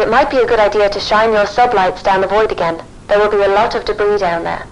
It might be a good idea to shine your sublights down the void again. There will be a lot of debris down there.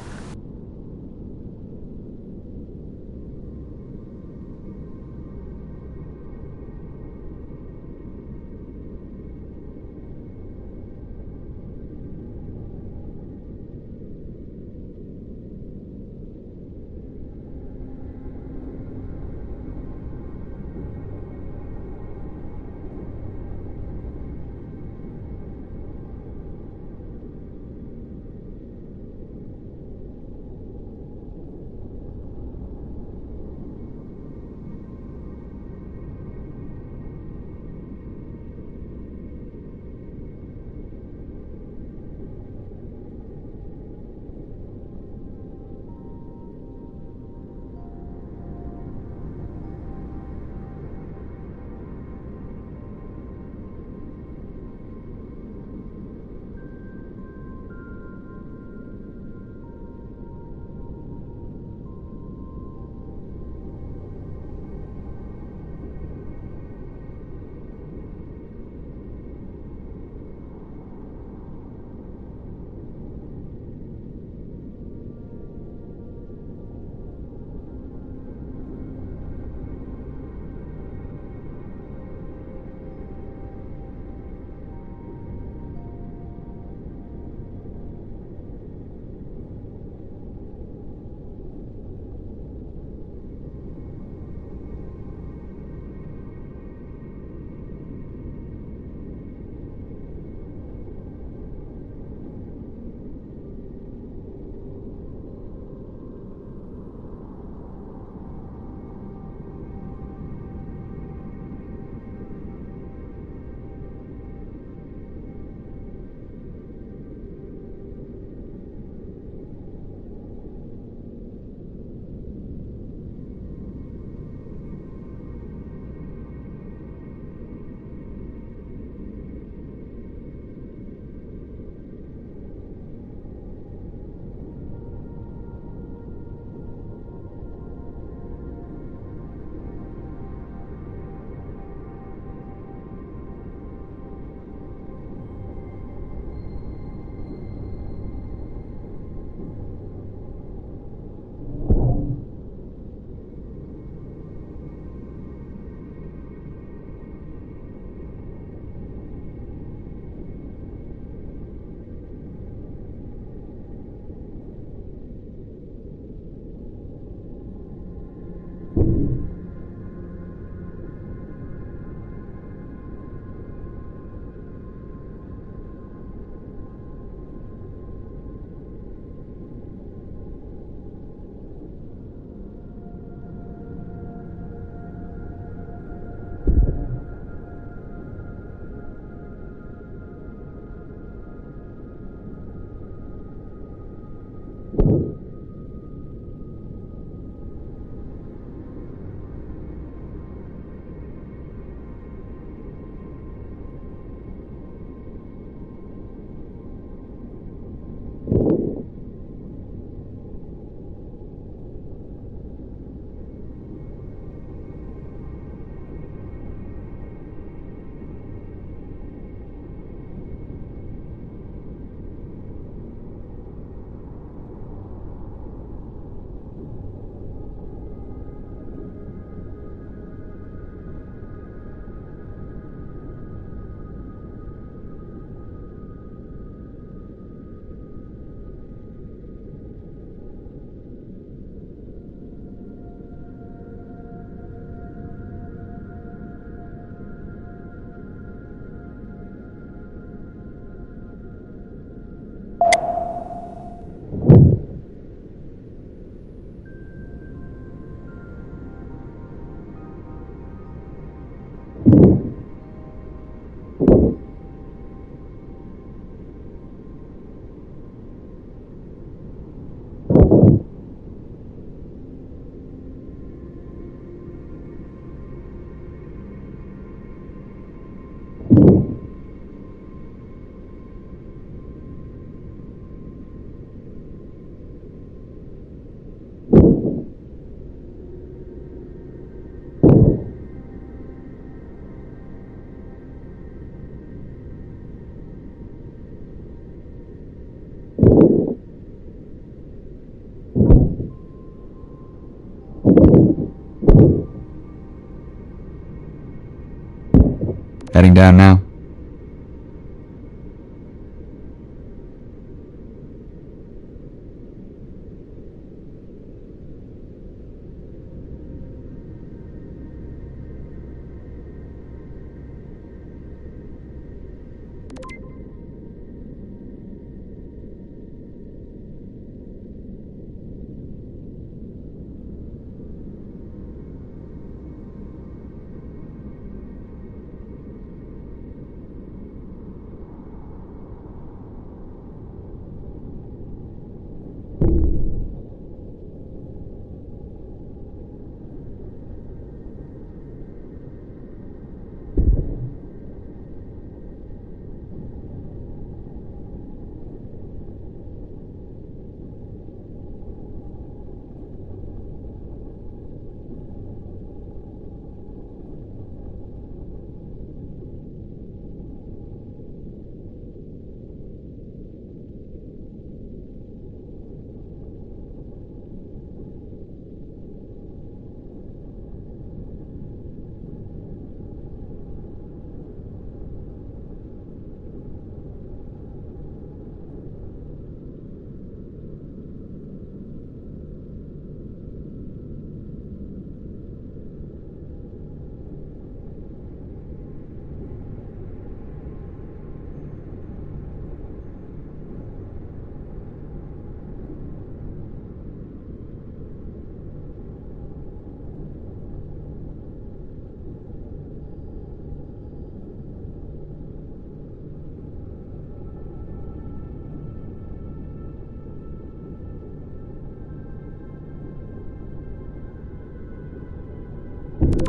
Heading down now.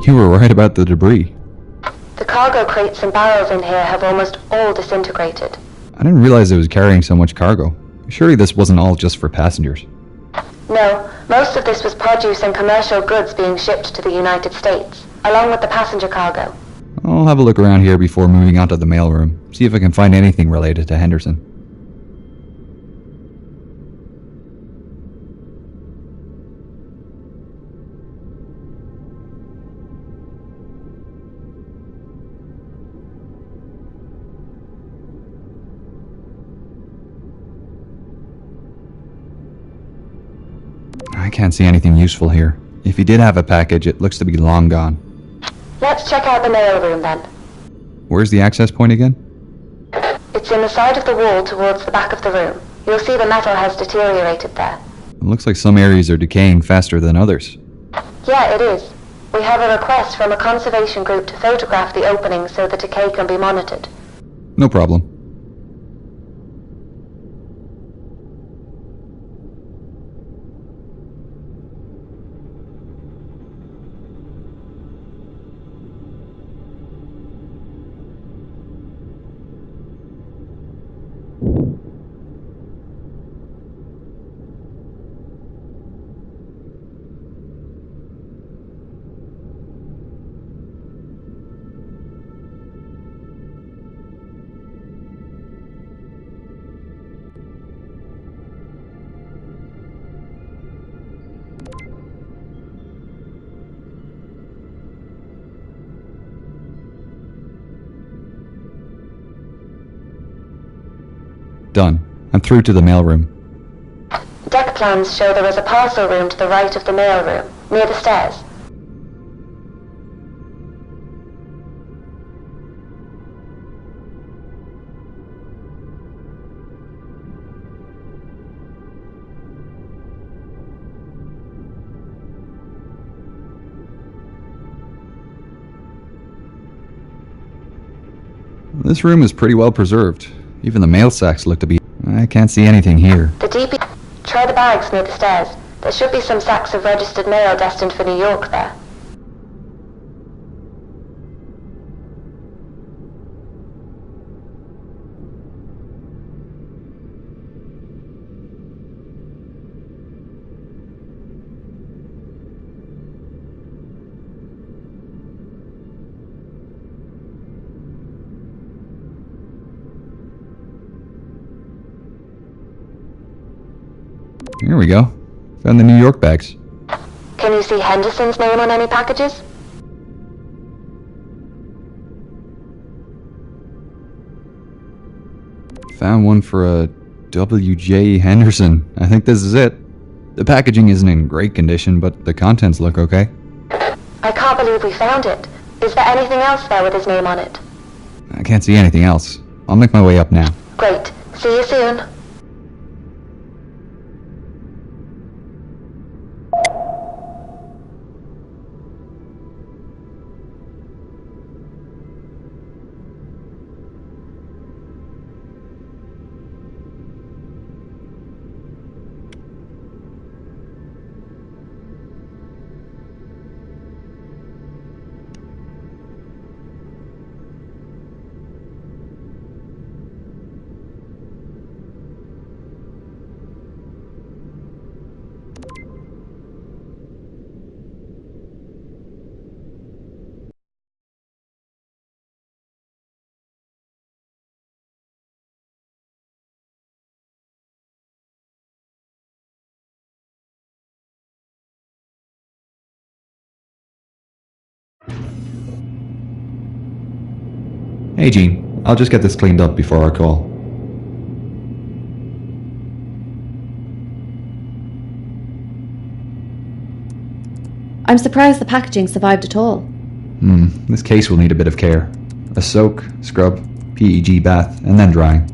You were right about the debris. The cargo crates and barrels in here have almost all disintegrated. I didn't realize it was carrying so much cargo. Surely this wasn't all just for passengers. No, most of this was produce and commercial goods being shipped to the United States, along with the passenger cargo. I'll have a look around here before moving on to the mailroom, see if I can find anything related to Henderson. I can't see anything useful here. If he did have a package, it looks to be long gone. Let's check out the mailroom then. Where's the access point again? It's in the side of the wall towards the back of the room. You'll see the metal has deteriorated there. It looks like some areas are decaying faster than others. Yeah, it is. We have a request from a conservation group to photograph the openings so the decay can be monitored. No problem. Done. I'm through to the mailroom. Deck plans show there is a parcel room to the right of the mailroom, near the stairs. This room is pretty well preserved. Even the mail sacks look to be... I can't see anything here. The DP... Try the bags near the stairs. There should be some sacks of registered mail destined for New York there. Here we go. Found the New York bags. Can you see Henderson's name on any packages? Found one for a W.J. Henderson. I think this is it. The packaging isn't in great condition, but the contents look okay. I can't believe we found it. Is there anything else there with his name on it? I can't see anything else. I'll make my way up now. Great. See you soon. Hey, Jean. I'll just get this cleaned up before our call. I'm surprised the packaging survived at all. This case will need a bit of care. A soak, scrub, PEG bath, and then drying.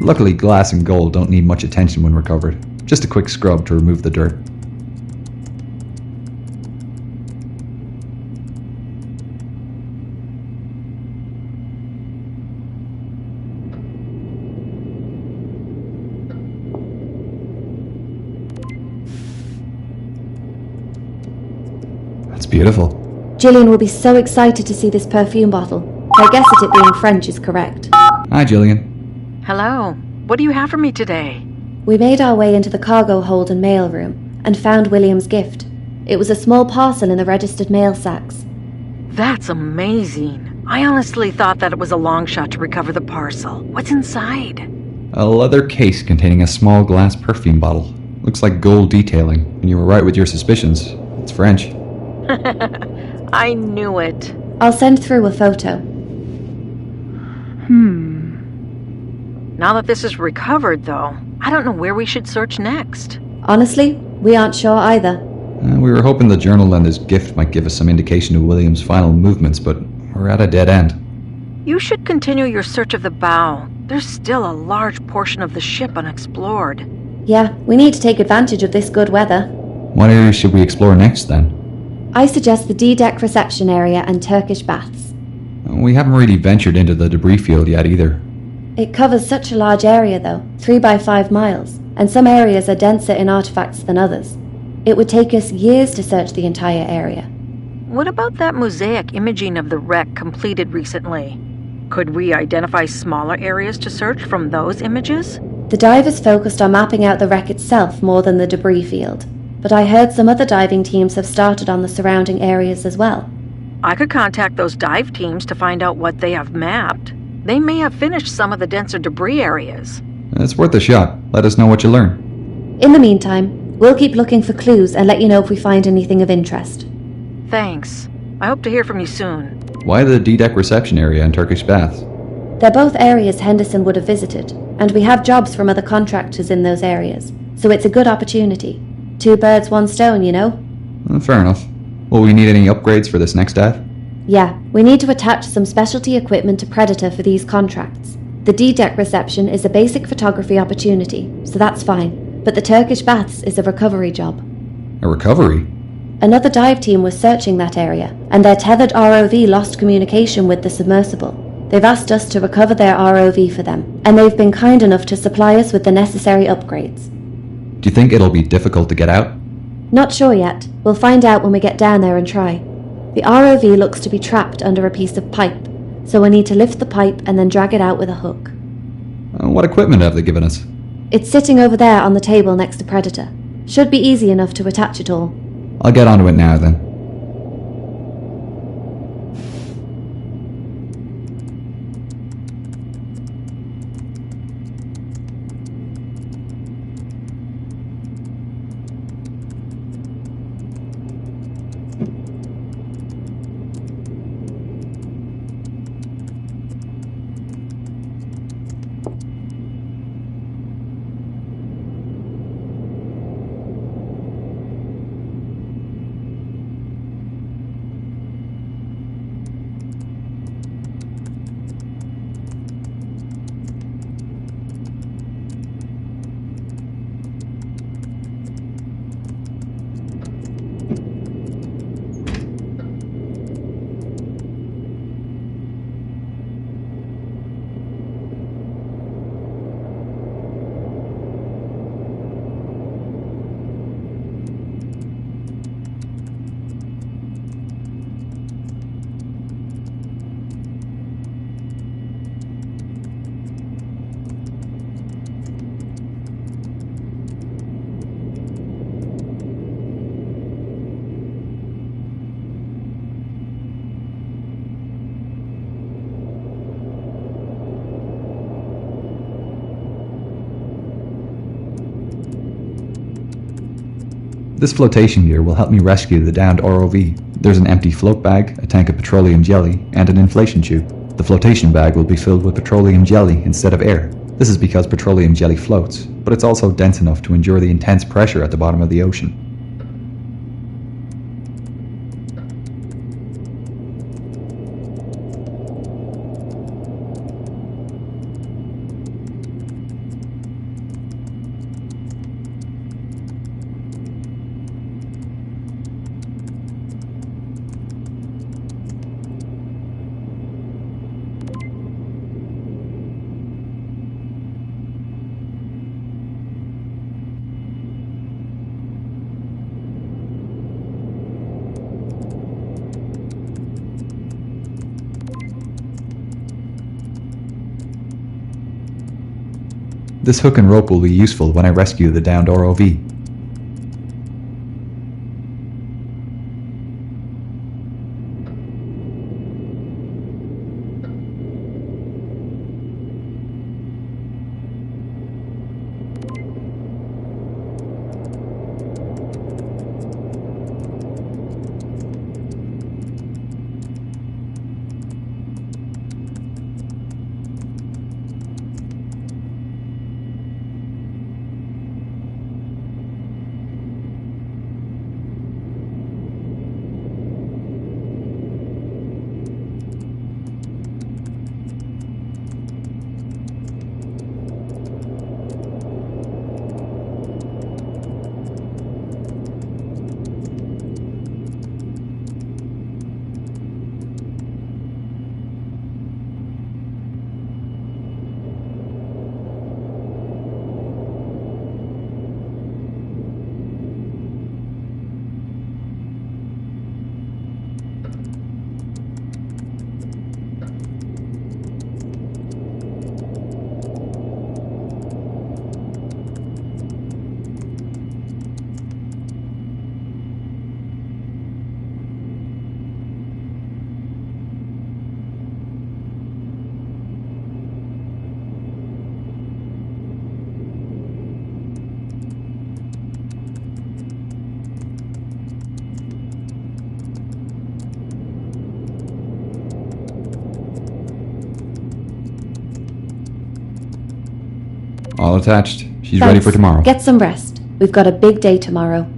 Luckily, glass and gold don't need much attention when recovered. Just a quick scrub to remove the dirt. That's beautiful. Gillian will be so excited to see this perfume bottle. I guess it being French is correct. Hi, Jillian. Hello. What do you have for me today? We made our way into the cargo hold and mail room and found William's gift. It was a small parcel in the registered mail sacks. That's amazing. I honestly thought that it was a long shot to recover the parcel. What's inside? A leather case containing a small glass perfume bottle. Looks like gold detailing, and you were right with your suspicions. It's French. I knew it. I'll send through a photo. Now that this is recovered, though, I don't know where we should search next. Honestly, we aren't sure either. We were hoping the journal and his gift might give us some indication of William's final movements, but we're at a dead end. You should continue your search of the bow. There's still a large portion of the ship unexplored. Yeah, we need to take advantage of this good weather. What area should we explore next, then? I suggest the D-deck reception area and Turkish baths. We haven't really ventured into the debris field yet, either. It covers such a large area, though, 3 by 5 miles, and some areas are denser in artifacts than others. It would take us years to search the entire area. What about that mosaic imaging of the wreck completed recently? Could we identify smaller areas to search from those images? The divers focused on mapping out the wreck itself more than the debris field, but I heard some other diving teams have started on the surrounding areas as well. I could contact those dive teams to find out what they have mapped. They may have finished some of the denser debris areas. It's worth a shot. Let us know what you learn. In the meantime, we'll keep looking for clues and let you know if we find anything of interest. Thanks. I hope to hear from you soon. Why the D-Deck reception area and Turkish baths? They're both areas Henderson would have visited, and we have jobs from other contractors in those areas, so it's a good opportunity. 2 birds, 1 stone, you know? Fair enough. Will we need any upgrades for this next dive? Yeah, we need to attach some specialty equipment to Predator for these contracts. The D-Deck reception is a basic photography opportunity, so that's fine, but the Turkish baths is a recovery job. A recovery? Another dive team was searching that area, and their tethered ROV lost communication with the submersible. They've asked us to recover their ROV for them, and they've been kind enough to supply us with the necessary upgrades. Do you think it'll be difficult to get out? Not sure yet. We'll find out when we get down there and try. The ROV looks to be trapped under a piece of pipe, so we'll need to lift the pipe and then drag it out with a hook. What equipment have they given us? It's sitting over there on the table next to Predator. Should be easy enough to attach it all. I'll get onto it now then. This flotation gear will help me rescue the downed ROV. There's an empty float bag, a tank of petroleum jelly, and an inflation tube. The flotation bag will be filled with petroleum jelly instead of air. This is because petroleum jelly floats, but it's also dense enough to endure the intense pressure at the bottom of the ocean. This hook and rope will be useful when I rescue the downed ROV. All attached. She's Thanks. ready for tomorrow. Get some rest. We've got a big day tomorrow.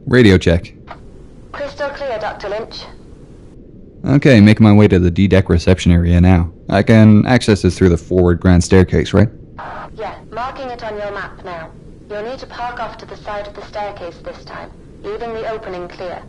Radio check. Crystal clear, Dr. Lynch. Okay, making my way to the D-deck reception area now. I can access this through the forward grand staircase, right? Yeah, marking it on your map now. You'll need to park off to the side of the staircase this time, leaving the opening clear.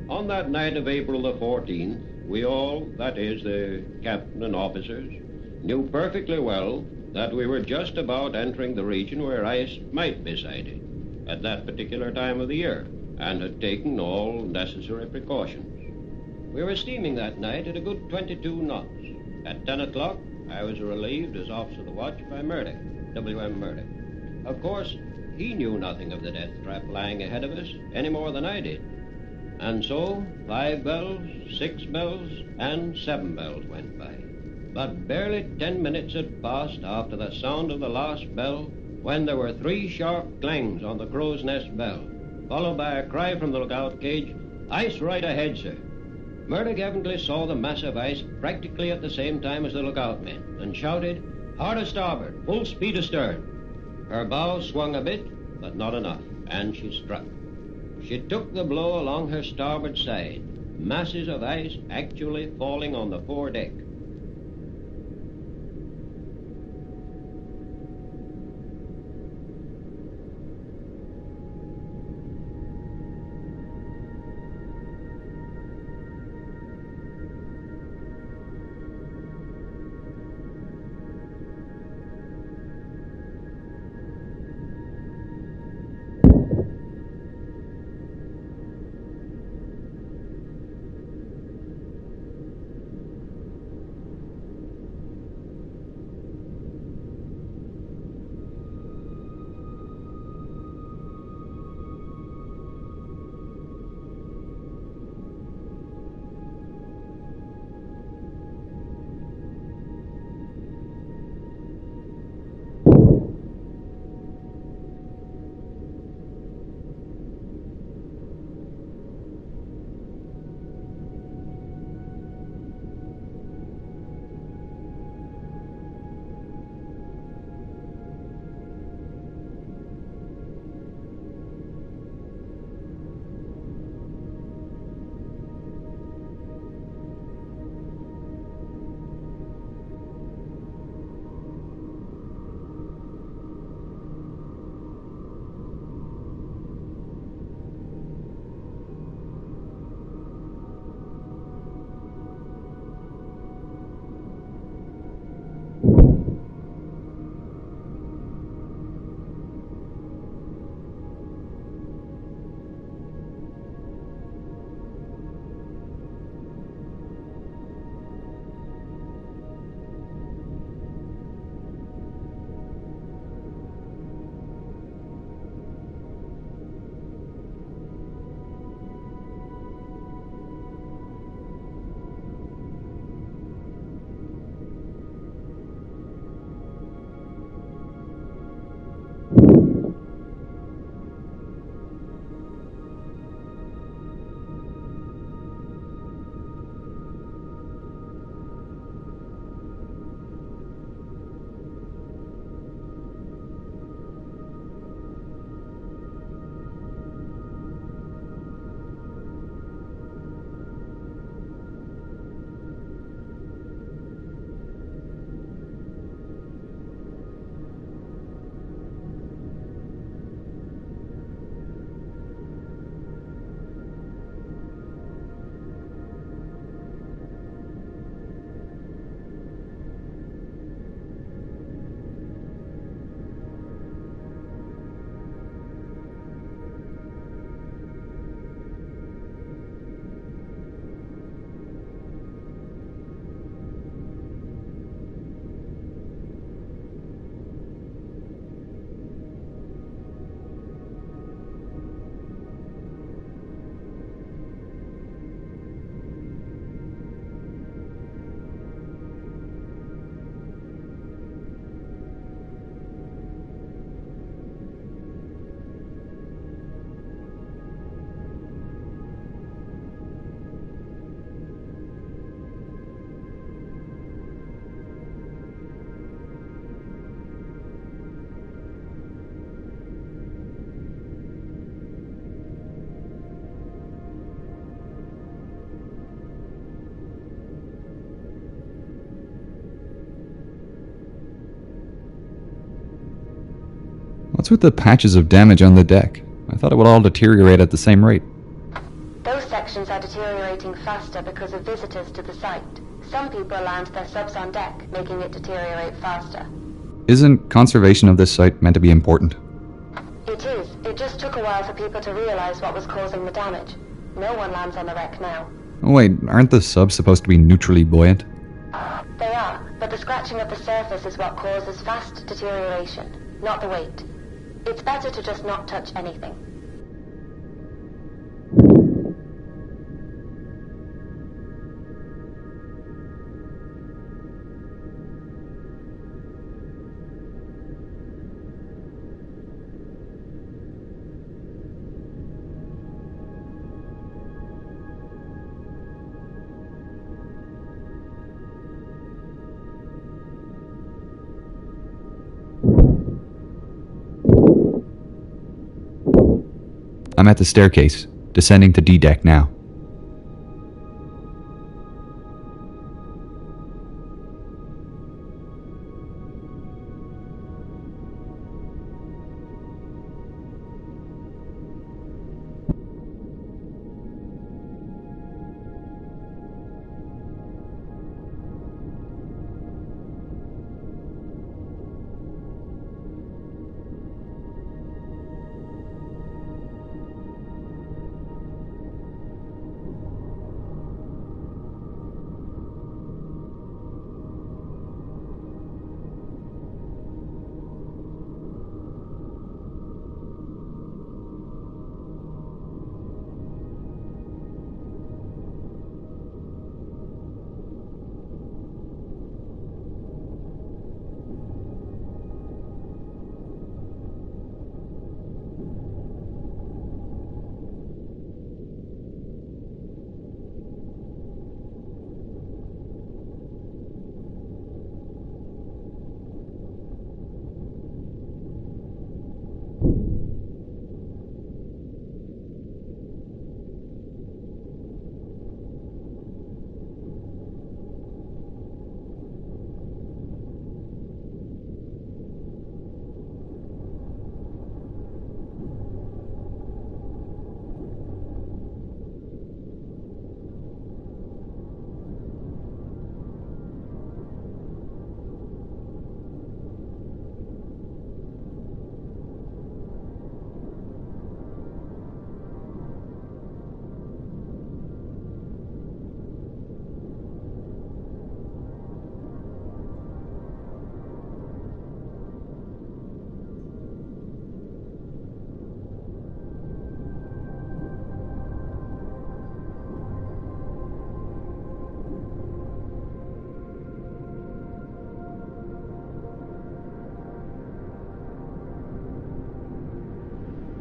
On that night of April the 14th, we all, that is, the captain and officers, knew perfectly well that we were just about entering the region where ice might be sighted at that particular time of the year, and had taken all necessary precautions. We were steaming that night at a good 22 knots. At 10 o'clock, I was relieved as officer of the watch by Murdoch, W.M. Murdoch. Of course, he knew nothing of the death trap lying ahead of us any more than I did. And so, 5 bells, 6 bells, and 7 bells went by. But barely 10 minutes had passed after the sound of the last bell when there were 3 sharp clangs on the crow's nest bell, followed by a cry from the lookout cage, "Ice right ahead, sir." Murdoch evidently saw the massive ice practically at the same time as the lookout men, and shouted, "Hard a starboard, full speed astern." Her bow swung a bit, but not enough, and she struck. She took the blow along her starboard side, masses of ice actually falling on the foredeck. What's with the patches of damage on the deck? I thought it would all deteriorate at the same rate. Those sections are deteriorating faster because of visitors to the site. Some people land their subs on deck, making it deteriorate faster. Isn't conservation of this site meant to be important? It is. It just took a while for people to realize what was causing the damage. No one lands on the wreck now. Oh wait, aren't the subs supposed to be neutrally buoyant? They are, but the scratching of the surface is what causes fast deterioration, not the weight. It's better to just not touch anything. I'm at the staircase, descending to D deck now.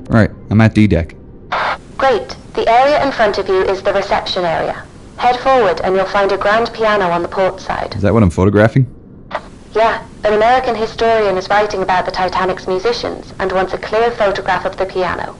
Alright, I'm at D deck. Great. The area in front of you is the reception area. Head forward and you'll find a grand piano on the port side. Is that what I'm photographing? Yeah, an American historian is writing about the Titanic's musicians and wants a clear photograph of the piano.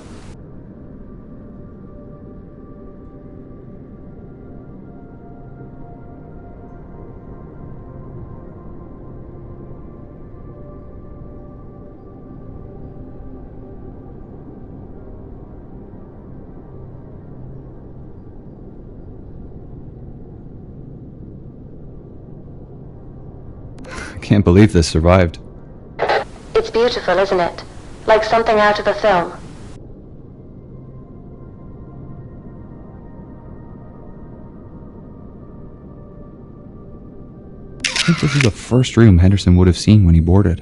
I can't believe this survived. It's beautiful, isn't it? Like something out of a film. I think this is the first room Henderson would have seen when he boarded.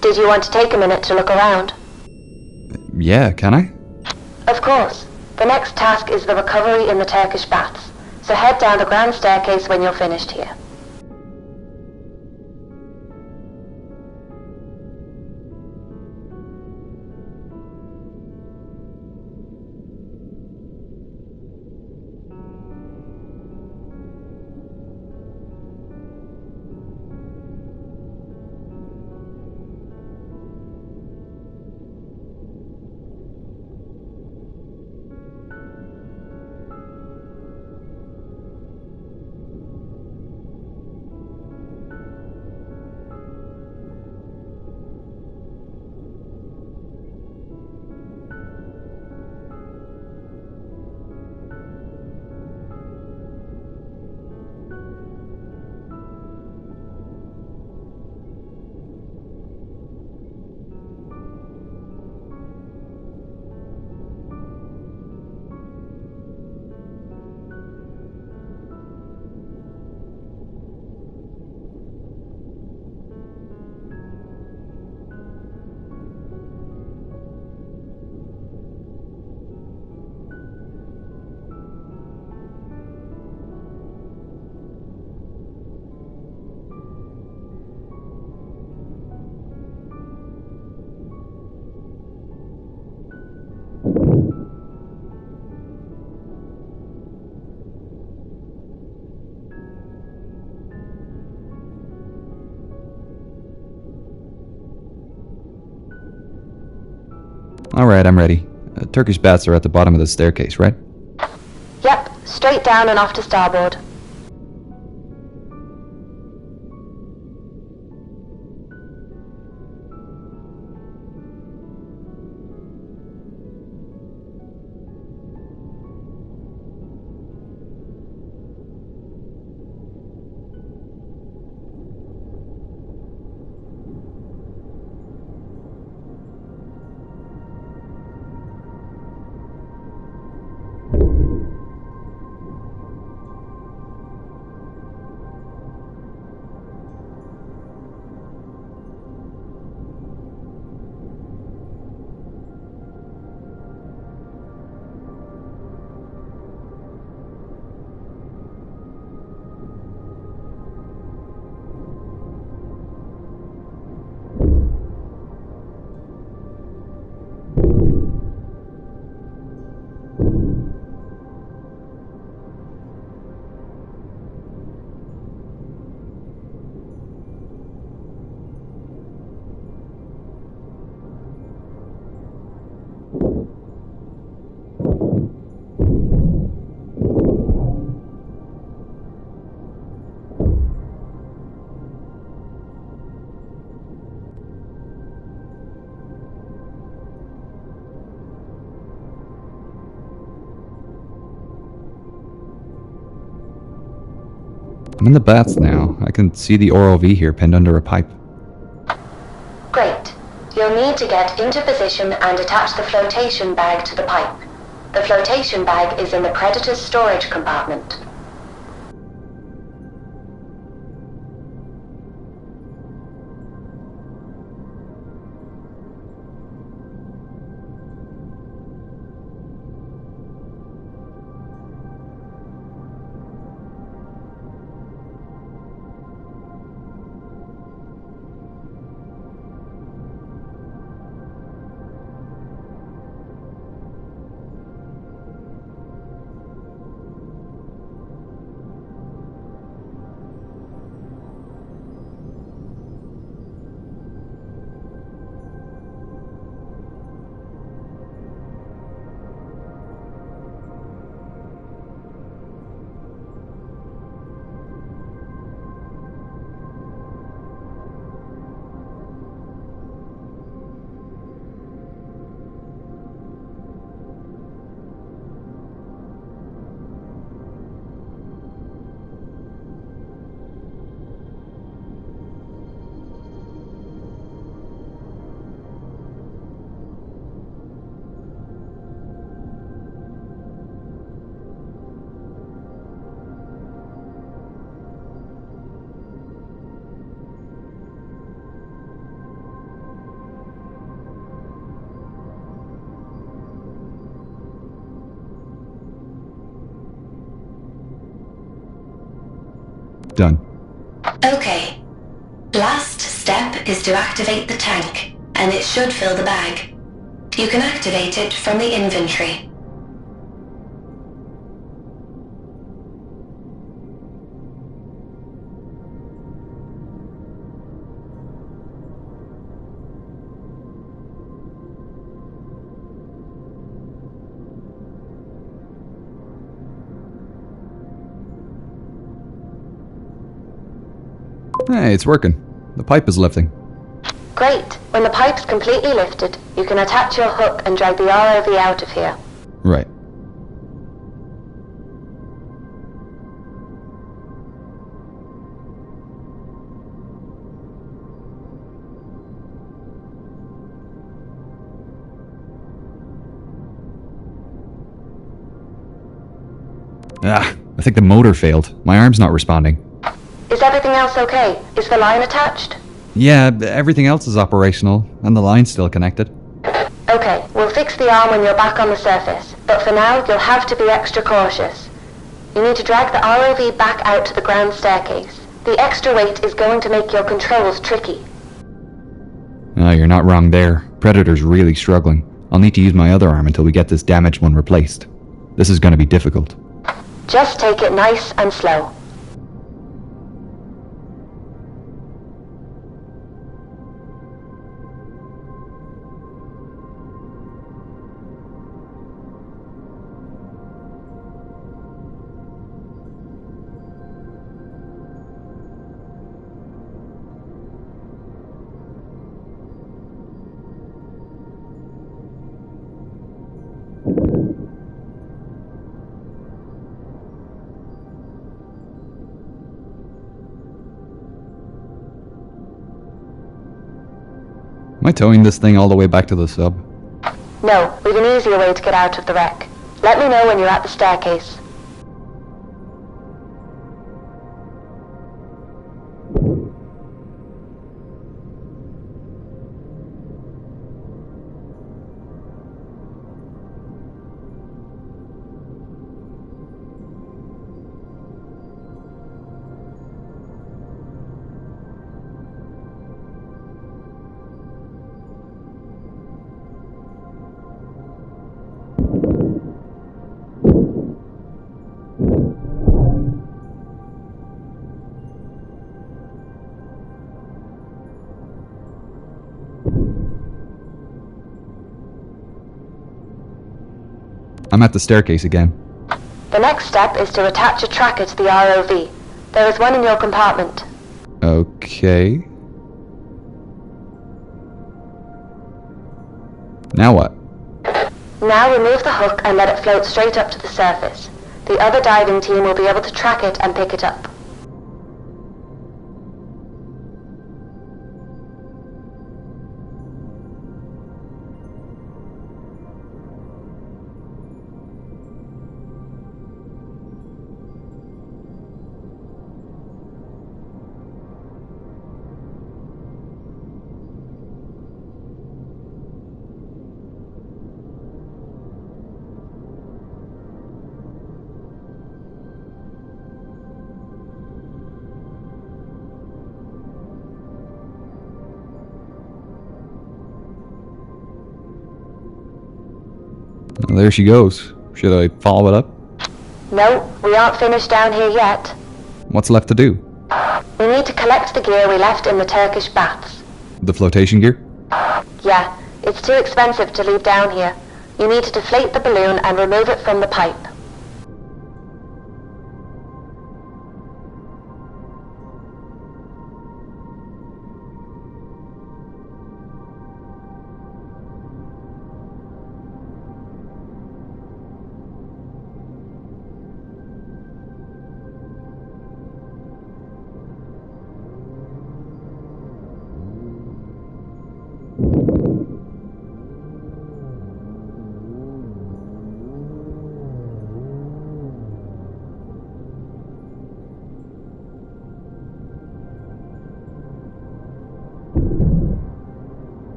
Did you want to take a minute to look around? Yeah, can I? Of course. The next task is the recovery in the Turkish baths. So head down the grand staircase when you're finished here. Alright, I'm ready. Turkish bats are at the bottom of the staircase, right? Yep, straight down and off to starboard. I'm in the bats now. I can see the ROV here pinned under a pipe. Great. You'll need to get into position and attach the flotation bag to the pipe. The flotation bag is in the Predator's storage compartment. Done. Okay. Last step is to activate the tank, and it should fill the bag. You can activate it from the inventory. Hey, it's working. The pipe is lifting. Great. When the pipe's completely lifted, you can attach your hook and drag the ROV out of here. Right. I think the motor failed. My arm's not responding. Is everything else okay? Is the line attached? Yeah, everything else is operational, and the line's still connected. Okay, we'll fix the arm when you're back on the surface, but for now you'll have to be extra cautious. You need to drag the ROV back out to the ground staircase. The extra weight is going to make your controls tricky. You're not wrong there. Predator's really struggling. I'll need to use my other arm until we get this damaged one replaced. This is going to be difficult. Just take it nice and slow. I towing this thing all the way back to the sub? No, we've an easier way to get out of the wreck. Let me know when you're at the staircase. I'm at the staircase again. The next step is to attach a tracker to the ROV. There is one in your compartment. Okay. Now what? Now remove the hook and let it float straight up to the surface. The other diving team will be able to track it and pick it up. Well, there she goes. Should I follow it up? No, we aren't finished down here yet. What's left to do? We need to collect the gear we left in the Turkish baths. The flotation gear? Yeah, it's too expensive to leave down here. You need to deflate the balloon and remove it from the pipe.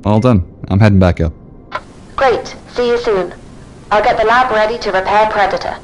All done. I'm heading back up. Great, see you soon. I'll get the lab ready to repair Predator.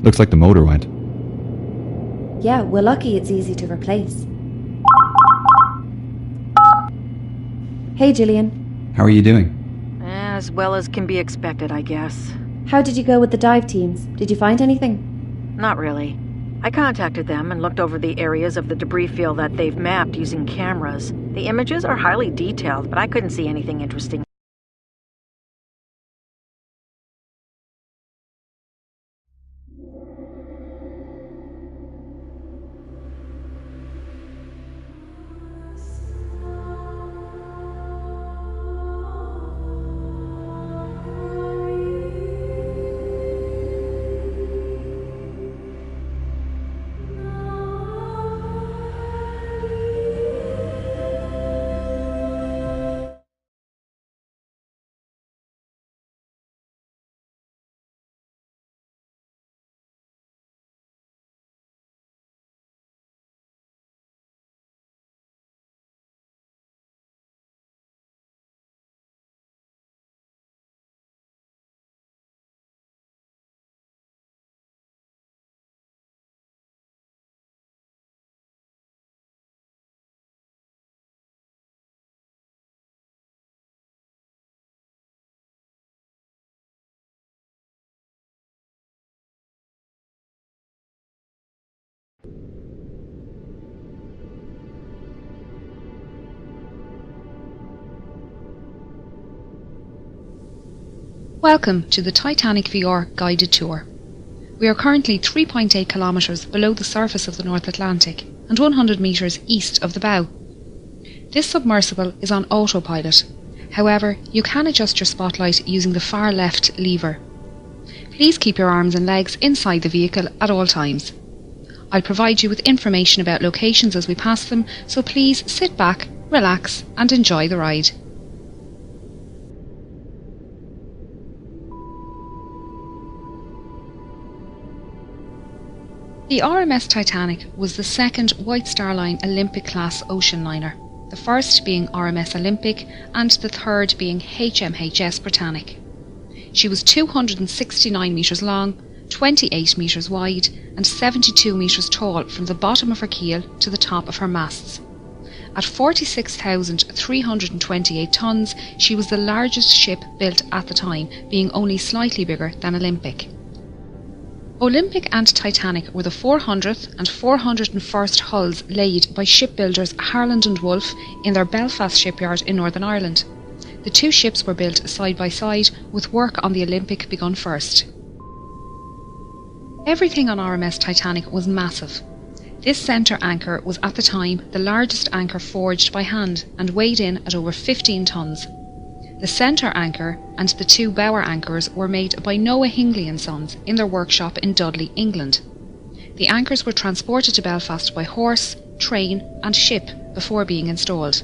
Looks like the motor went. Yeah, we're lucky it's easy to replace. Hey, Gillian. How are you doing? As well as can be expected, I guess. How did you go with the dive teams? Did you find anything? Not really. I contacted them and looked over the areas of the debris field that they've mapped using cameras. The images are highly detailed, but I couldn't see anything interesting. Welcome to the Titanic VR guided tour. We are currently 3.8 kilometres below the surface of the North Atlantic and 100 metres east of the bow. This submersible is on autopilot. However, you can adjust your spotlight using the far left lever. Please keep your arms and legs inside the vehicle at all times. I'll provide you with information about locations as we pass them, so please sit back, relax and enjoy the ride. The RMS Titanic was the second White Star Line Olympic-class ocean liner, the first being RMS Olympic and the third being HMHS Britannic. She was 269 metres long, 28 metres wide and 72 metres tall from the bottom of her keel to the top of her masts. At 46,328 tonnes, she was the largest ship built at the time, being only slightly bigger than Olympic. Olympic and Titanic were the 400th and 401st hulls laid by shipbuilders Harland and Wolff in their Belfast shipyard in Northern Ireland. The two ships were built side by side, with work on the Olympic begun first. Everything on RMS Titanic was massive. This centre anchor was at the time the largest anchor forged by hand and weighed in at over 15 tonnes. The centre anchor and the two bower anchors were made by Noah Hingley and Sons in their workshop in Dudley, England. The anchors were transported to Belfast by horse, train and ship before being installed.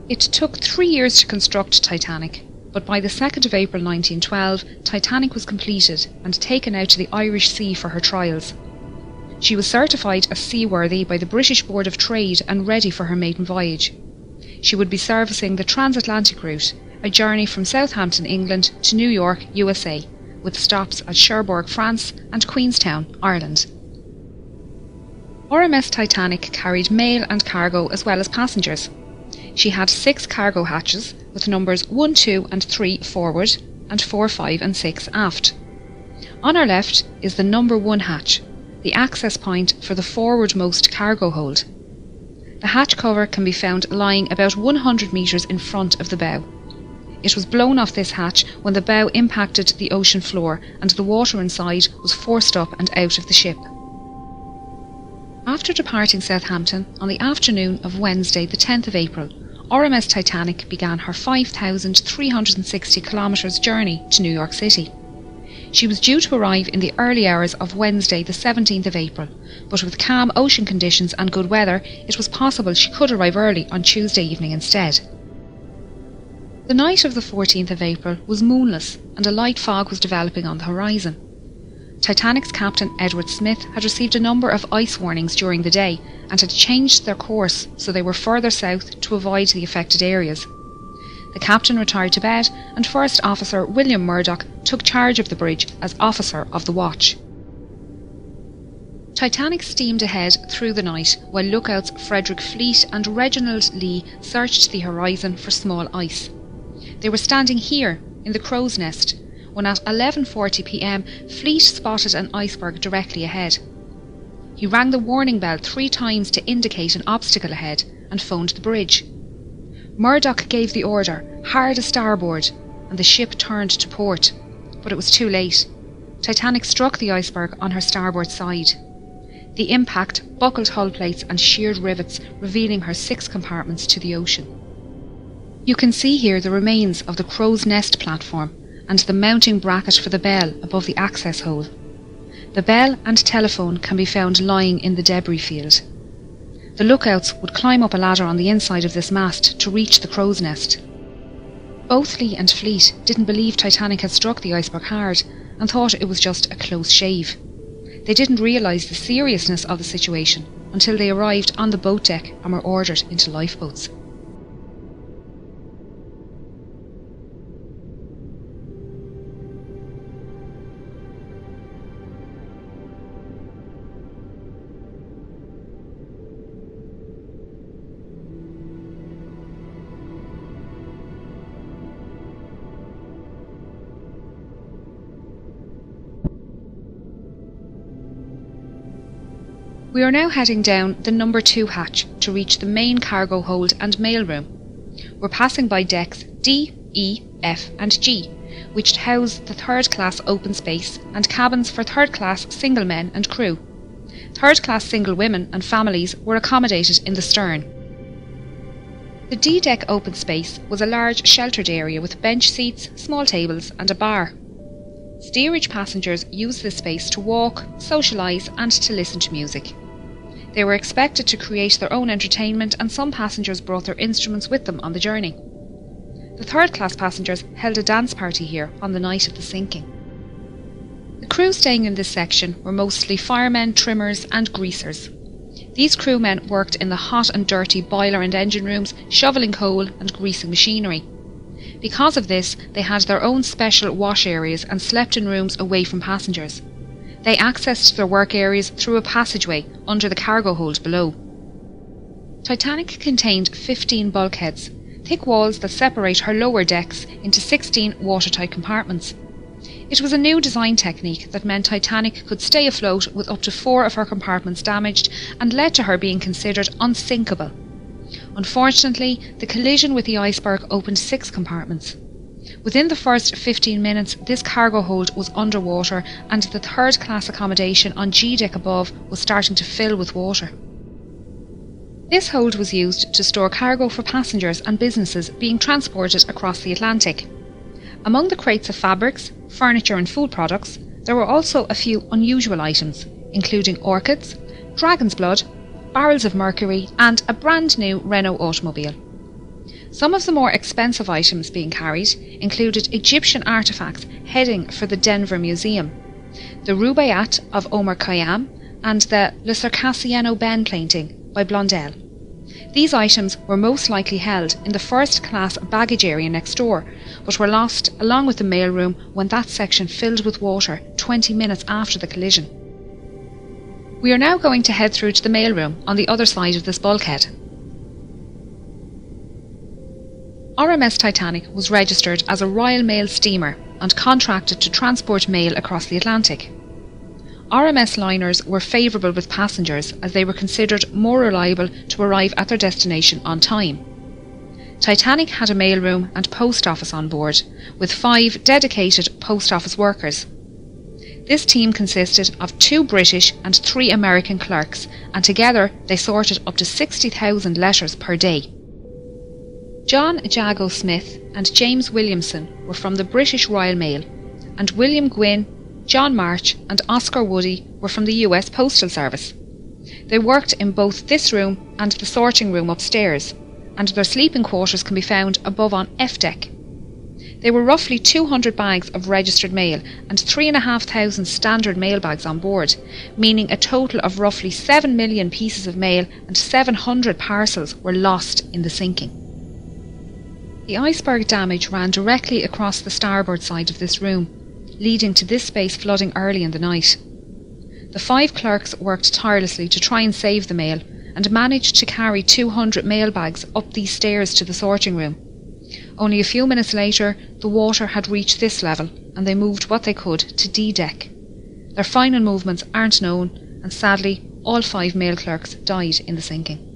It took 3 years to construct Titanic, but by the 2nd of April 1912, Titanic was completed and taken out to the Irish Sea for her trials. She was certified as seaworthy by the British Board of Trade and ready for her maiden voyage. She would be servicing the transatlantic route, a journey from Southampton, England to New York, USA, with stops at Cherbourg, France and Queenstown, Ireland. RMS Titanic carried mail and cargo as well as passengers. She had 6 cargo hatches with numbers 1, 2 and 3 forward and 4, 5 and 6 aft. On our left is the number 1 hatch, the access point for the forwardmost cargo hold. The hatch cover can be found lying about 100 metres in front of the bow. It was blown off this hatch when the bow impacted the ocean floor and the water inside was forced up and out of the ship. After departing Southampton on the afternoon of Wednesday the 10th of April, RMS Titanic began her 5,360 kilometres journey to New York City. She was due to arrive in the early hours of Wednesday the 17th of April, but with calm ocean conditions and good weather, it was possible she could arrive early on Tuesday evening instead. The night of the 14th of April was moonless and a light fog was developing on the horizon. Titanic's captain Edward Smith had received a number of ice warnings during the day and had changed their course so they were further south to avoid the affected areas. The captain retired to bed, and First Officer William Murdoch took charge of the bridge as Officer of the Watch. Titanic steamed ahead through the night while lookouts Frederick Fleet and Reginald Lee searched the horizon for small ice. They were standing here, in the crow's nest, when at 11:40 p.m. Fleet spotted an iceberg directly ahead. He rang the warning bell 3 times to indicate an obstacle ahead and phoned the bridge. Murdoch gave the order, hard a starboard, and the ship turned to port. But it was too late. Titanic struck the iceberg on her starboard side. The impact buckled hull plates and sheared rivets, revealing her 6 compartments to the ocean. You can see here the remains of the crow's nest platform and the mounting bracket for the bell above the access hole. The bell and telephone can be found lying in the debris field. The lookouts would climb up a ladder on the inside of this mast to reach the crow's nest. Both Lee and Fleet didn't believe Titanic had struck the iceberg hard and thought it was just a close shave. They didn't realise the seriousness of the situation until they arrived on the boat deck and were ordered into lifeboats. We are now heading down the number 2 hatch to reach the main cargo hold and mailroom. We're passing by decks D, E, F and G, which house the third-class open space and cabins for third-class single men and crew. Third-class single women and families were accommodated in the stern. The D-deck open space was a large sheltered area with bench seats, small tables and a bar. Steerage passengers used this space to walk, socialise and to listen to music. They were expected to create their own entertainment and some passengers brought their instruments with them on the journey. The third-class passengers held a dance party here on the night of the sinking. The crew staying in this section were mostly firemen, trimmers and greasers. These crewmen worked in the hot and dirty boiler and engine rooms, shovelling coal and greasing machinery. Because of this, they had their own special wash areas and slept in rooms away from passengers. They accessed their work areas through a passageway under the cargo hold below. Titanic contained 15 bulkheads, thick walls that separate her lower decks into 16 watertight compartments. It was a new design technique that meant Titanic could stay afloat with up to 4 of her compartments damaged and led to her being considered unsinkable. Unfortunately, the collision with the iceberg opened 6 compartments. Within the first 15 minutes, this cargo hold was underwater and the third-class accommodation on G-deck above was starting to fill with water. This hold was used to store cargo for passengers and businesses being transported across the Atlantic. Among the crates of fabrics, furniture and food products, there were also a few unusual items, including orchids, dragon's blood, barrels of mercury and a brand new Renault automobile. Some of the more expensive items being carried included Egyptian artefacts heading for the Denver Museum, the Rubaiyat of Omar Khayyam and the Le Circassiano Ben painting by Blondel. These items were most likely held in the first-class baggage area next door, but were lost along with the mailroom when that section filled with water 20 minutes after the collision. We are now going to head through to the mailroom on the other side of this bulkhead. RMS Titanic was registered as a Royal Mail steamer and contracted to transport mail across the Atlantic. RMS liners were favourable with passengers as they were considered more reliable to arrive at their destination on time. Titanic had a mailroom and post office on board, with 5 dedicated post office workers. This team consisted of 2 British and 3 American clerks, and together they sorted up to 60,000 letters per day. John Jago Smith and James Williamson were from the British Royal Mail, and William Gwynne, John March and Oscar Woody were from the US Postal Service. They worked in both this room and the sorting room upstairs, and their sleeping quarters can be found above on F deck. There were roughly 200 bags of registered mail and 3,500 standard mail bags on board, meaning a total of roughly 7 million pieces of mail and 700 parcels were lost in the sinking. The iceberg damage ran directly across the starboard side of this room, leading to this space flooding early in the night. The 5 clerks worked tirelessly to try and save the mail, and managed to carry 200 mail bags up these stairs to the sorting room. Only a few minutes later, the water had reached this level, and they moved what they could to D-deck. Their final movements aren't known, and sadly, all 5 mail clerks died in the sinking.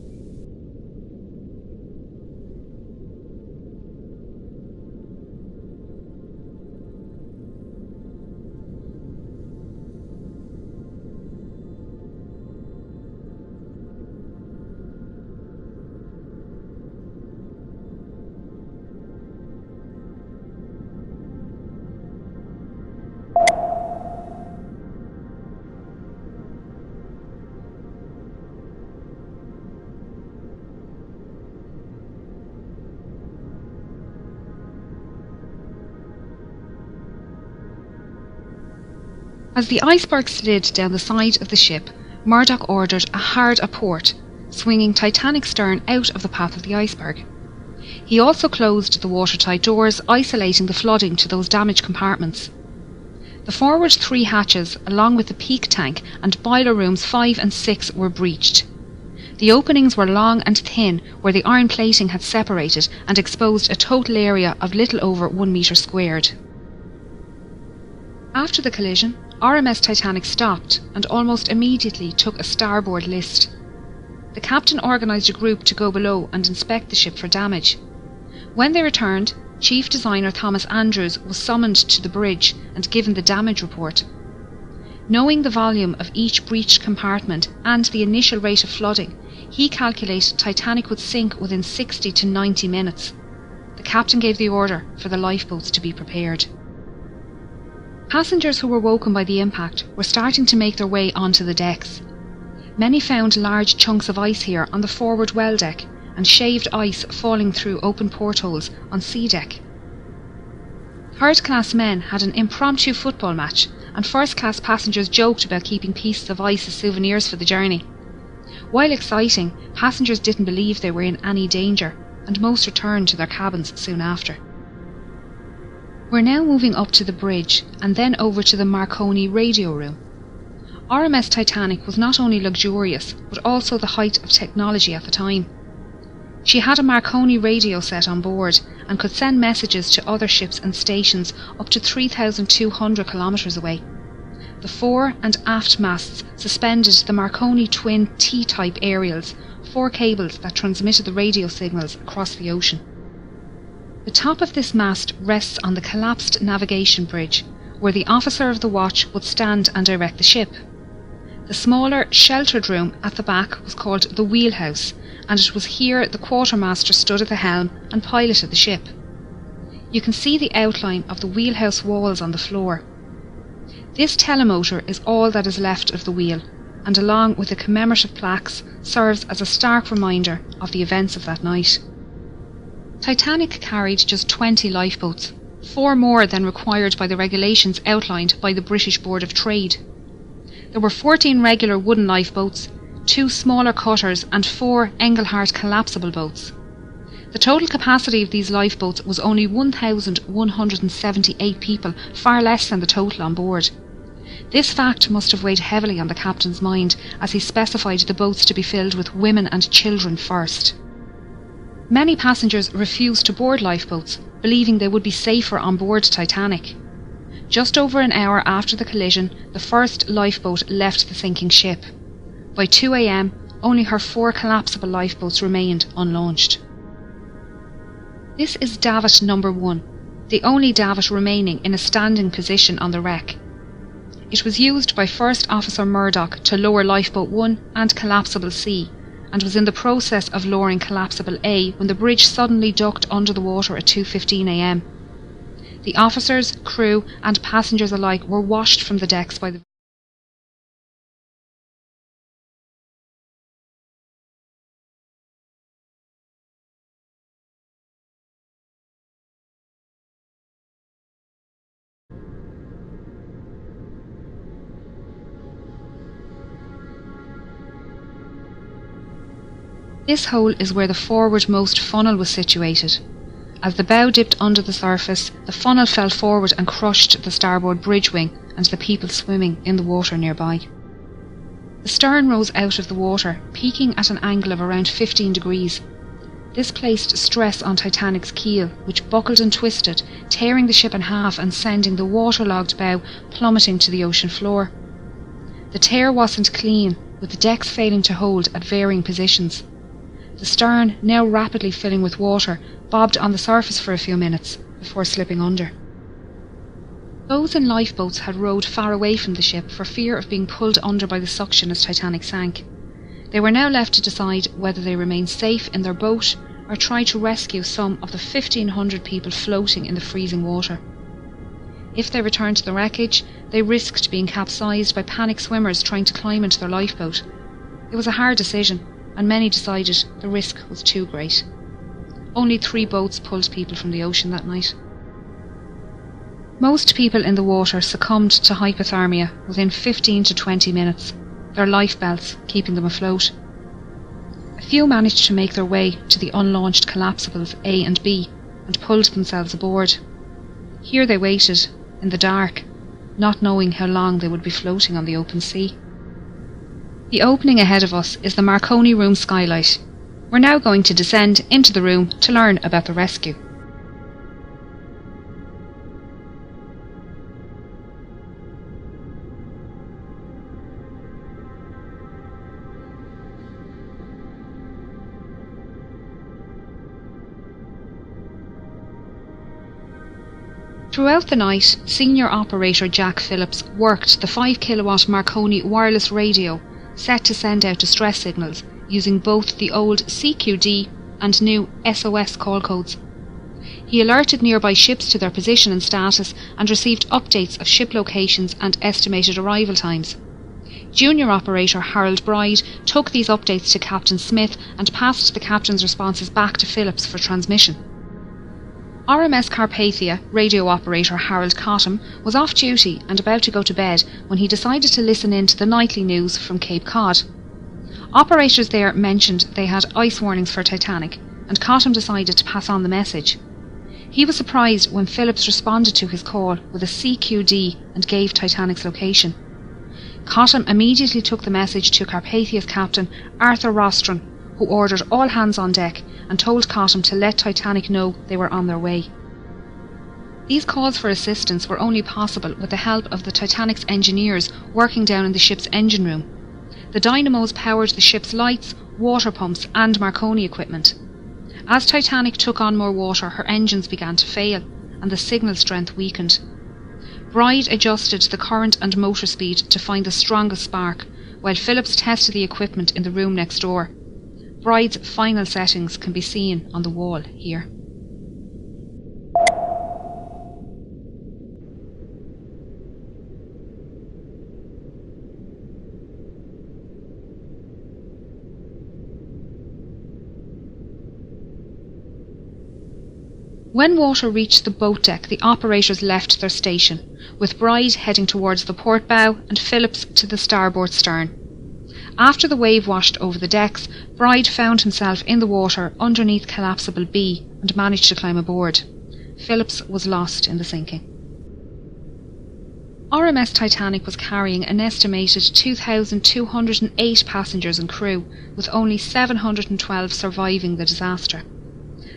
As the iceberg slid down the side of the ship, Murdoch ordered a hard aport, swinging Titanic's stern out of the path of the iceberg. He also closed the watertight doors, isolating the flooding to those damaged compartments. The forward 3 hatches, along with the peak tank and boiler rooms 5 and 6, were breached. The openings were long and thin, where the iron plating had separated and exposed a total area of little over 1 metre squared. After the collision, RMS Titanic stopped and almost immediately took a starboard list. The captain organised a group to go below and inspect the ship for damage. When they returned, Chief Designer Thomas Andrews was summoned to the bridge and given the damage report. Knowing the volume of each breached compartment and the initial rate of flooding, he calculated Titanic would sink within 60 to 90 minutes. The captain gave the order for the lifeboats to be prepared. Passengers who were woken by the impact were starting to make their way onto the decks. Many found large chunks of ice here on the forward well deck, and shaved ice falling through open portholes on sea deck. Third-class men had an impromptu football match, and first-class passengers joked about keeping pieces of ice as souvenirs for the journey. While exciting, passengers didn't believe they were in any danger, and most returned to their cabins soon after. We're now moving up to the bridge and then over to the Marconi radio room. RMS Titanic was not only luxurious, but also the height of technology at the time. She had a Marconi radio set on board and could send messages to other ships and stations up to 3,200 kilometres away. The fore and aft masts suspended the Marconi twin T-type aerials, 4 cables that transmitted the radio signals across the ocean. The top of this mast rests on the collapsed navigation bridge, where the officer of the watch would stand and direct the ship. The smaller, sheltered room at the back was called the wheelhouse, and it was here the quartermaster stood at the helm and piloted the ship. You can see the outline of the wheelhouse walls on the floor. This telemotor is all that is left of the wheel, and along with the commemorative plaques, serves as a stark reminder of the events of that night. Titanic carried just 20 lifeboats, 4 more than required by the regulations outlined by the British Board of Trade. There were 14 regular wooden lifeboats, 2 smaller cutters and 4 Engelhart collapsible boats. The total capacity of these lifeboats was only 1,178 people, far less than the total on board. This fact must have weighed heavily on the captain's mind as he specified the boats to be filled with women and children first. Many passengers refused to board lifeboats, believing they would be safer on board Titanic. Just over an hour after the collision, the first lifeboat left the sinking ship. By 2 a.m, only her 4 collapsible lifeboats remained unlaunched. This is davit number 1, the only davit remaining in a standing position on the wreck. It was used by First Officer Murdoch to lower Lifeboat 1 and Collapsible C, and was in the process of lowering Collapsible A when the bridge suddenly ducked under the water at 2:15 a.m. The officers, crew and passengers alike were washed from the decks by the This hole is where the forwardmost funnel was situated. As the bow dipped under the surface, the funnel fell forward and crushed the starboard bridge wing and the people swimming in the water nearby. The stern rose out of the water, peaking at an angle of around 15 degrees. This placed stress on Titanic's keel, which buckled and twisted, tearing the ship in half and sending the waterlogged bow plummeting to the ocean floor. The tear wasn't clean, with the decks failing to hold at varying positions. The stern, now rapidly filling with water, bobbed on the surface for a few minutes before slipping under. Those in lifeboats had rowed far away from the ship for fear of being pulled under by the suction as Titanic sank. They were now left to decide whether they remain safe in their boat or try to rescue some of the 1,500 people floating in the freezing water. If they returned to the wreckage, they risked being capsized by panicked swimmers trying to climb into their lifeboat. It was a hard decision, and many decided the risk was too great. Only 3 boats pulled people from the ocean that night. Most people in the water succumbed to hypothermia within 15 to 20 minutes, their life belts keeping them afloat. A few managed to make their way to the unlaunched collapsibles A and B and pulled themselves aboard. Here they waited, in the dark, not knowing how long they would be floating on the open sea. The opening ahead of us is the Marconi room skylight. We're now going to descend into the room to learn about the rescue. Throughout the night, Senior Operator Jack Phillips worked the 5 kilowatt Marconi wireless radio set to send out distress signals using both the old CQD and new SOS call codes. He alerted nearby ships to their position and status and received updates of ship locations and estimated arrival times. Junior Operator Harold Bride took these updates to Captain Smith and passed the captain's responses back to Phillips for transmission. RMS Carpathia radio operator Harold Cottam was off duty and about to go to bed when he decided to listen in to the nightly news from Cape Cod. Operators there mentioned they had ice warnings for Titanic, and Cottam decided to pass on the message. He was surprised when Phillips responded to his call with a CQD and gave Titanic's location. Cottam immediately took the message to Carpathia's captain Arthur Rostron, who ordered all hands on deck and told Cottam to let Titanic know they were on their way. These calls for assistance were only possible with the help of the Titanic's engineers working down in the ship's engine room. The dynamos powered the ship's lights, water pumps and Marconi equipment. As Titanic took on more water, her engines began to fail and the signal strength weakened. Bride adjusted the current and motor speed to find the strongest spark, while Phillips tested the equipment in the room next door. Bride's final settings can be seen on the wall here. When water reached the boat deck, the operators left their station, with Bride heading towards the port bow and Phillips to the starboard stern. After the wave washed over the decks, Bride found himself in the water underneath collapsible B and managed to climb aboard. Phillips was lost in the sinking. RMS Titanic was carrying an estimated 2,208 passengers and crew, with only 712 surviving the disaster.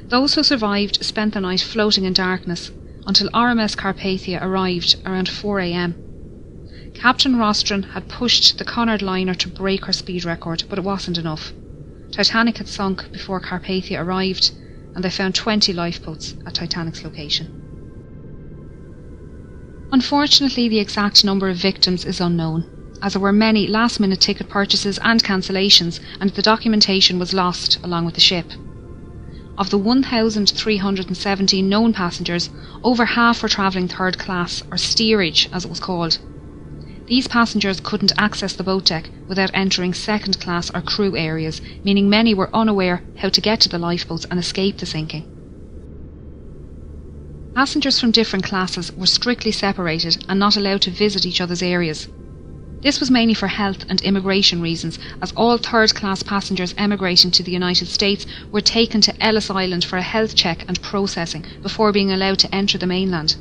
Those who survived spent the night floating in darkness until RMS Carpathia arrived around 4 a.m. Captain Rostron had pushed the Cunard liner to break her speed record, but it wasn't enough. Titanic had sunk before Carpathia arrived, and they found 20 lifeboats at Titanic's location. Unfortunately, the exact number of victims is unknown, as there were many last-minute ticket purchases and cancellations, and the documentation was lost along with the ship. Of the 1,317 known passengers, over half were travelling third class, or steerage as it was called. These passengers couldn't access the boat deck without entering second class or crew areas, meaning many were unaware how to get to the lifeboats and escape the sinking. Passengers from different classes were strictly separated and not allowed to visit each other's areas. This was mainly for health and immigration reasons, as all third-class passengers emigrating to the United States were taken to Ellis Island for a health check and processing before being allowed to enter the mainland.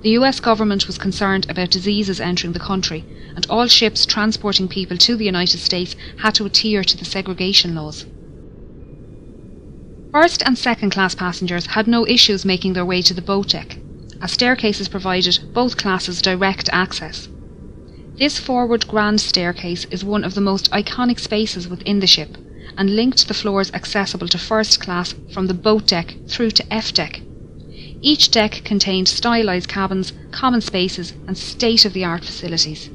The US government was concerned about diseases entering the country, and all ships transporting people to the United States had to adhere to the segregation laws. First and second class passengers had no issues making their way to the boat deck, as staircases provided both classes direct access. This forward grand staircase is one of the most iconic spaces within the ship, and linked the floors accessible to first class from the boat deck through to F deck. Each deck contained stylised cabins, common spaces and state-of-the-art facilities.